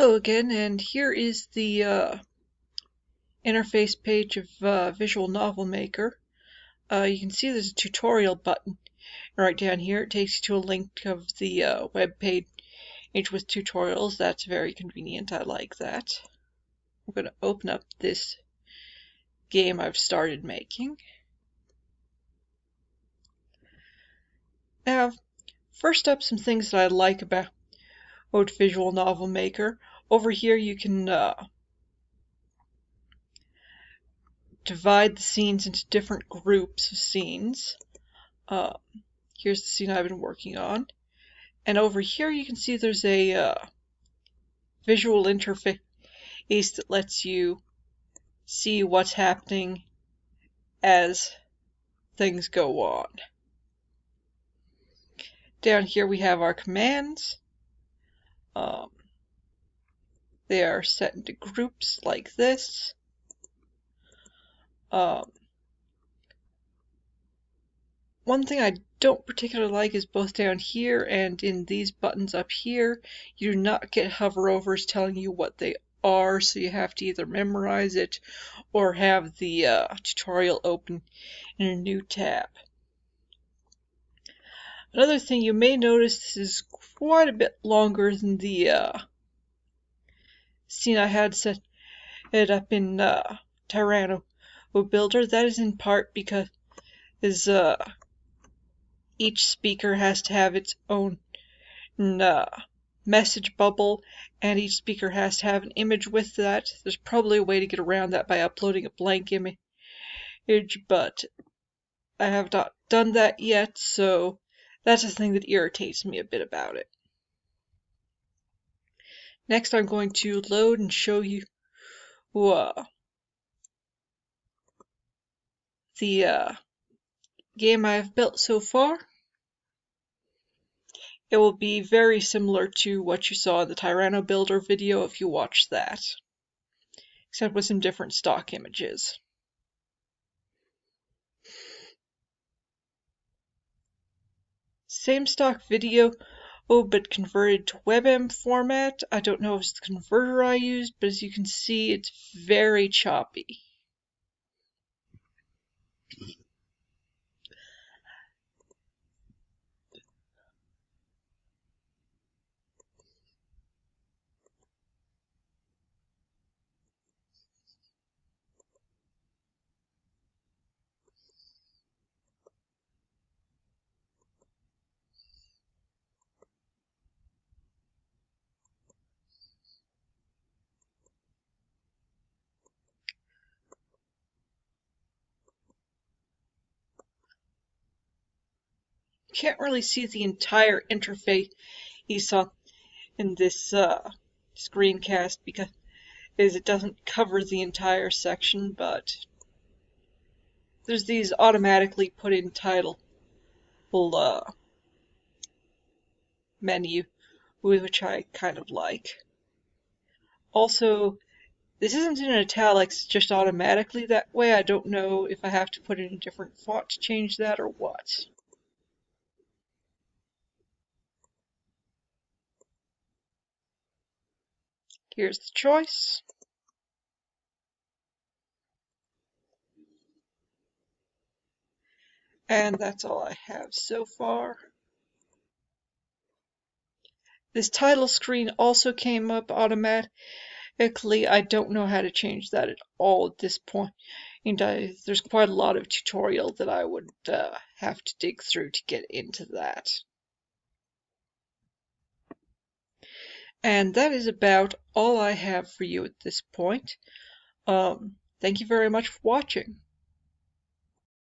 Hello again, and here is the interface page of Visual Novel Maker. You can see there's a tutorial button right down here. It takes you to a link of the web page with tutorials. That's very convenient. I like that. I'm going to open up this game I've started making. Now, first up, some things that I like about Visual Novel Maker. Over here you can divide the scenes into different groups of scenes. Here's the scene I've been working on. And over here you can see there's a visual interface that lets you see what's happening as things go on. Down here we have our commands. They are set into groups like this. One thing I don't particularly like is both down here and in these buttons up here, you do not get hoverovers telling you what they are, so you have to either memorize it or have the tutorial open in a new tab. Another thing you may notice, this is quite a bit longer than the scene I had set it up in Tyranno Builder. That is in part because each speaker has to have its own message bubble, and each speaker has to have an image with that. There's probably a way to get around that by uploading a blank image, but I have not done that yet, so that's a thing that irritates me a bit about it. Next, I'm going to load and show you the game I've built so far. It will be very similar to what you saw in the Tyranno Builder video if you watched that, except with some different stock images. Same stock video, but converted to WebM format. I don't know if it's the converter I used, but as you can see, it's very choppy. Can't really see the entire interface you saw in this screencast because it doesn't cover the entire section, but there's these automatically put in title menu, which I kind of like. Also, this isn't in italics just automatically that way. I don't know if I have to put in a different font to change that or what. Here's the choice. And that's all I have so far. This title screen also came up automatically. I don't know how to change that at all at this point. And there's quite a lot of tutorial that I would have to dig through to get into that. And that is about all I have for you at this point. Thank you very much for watching.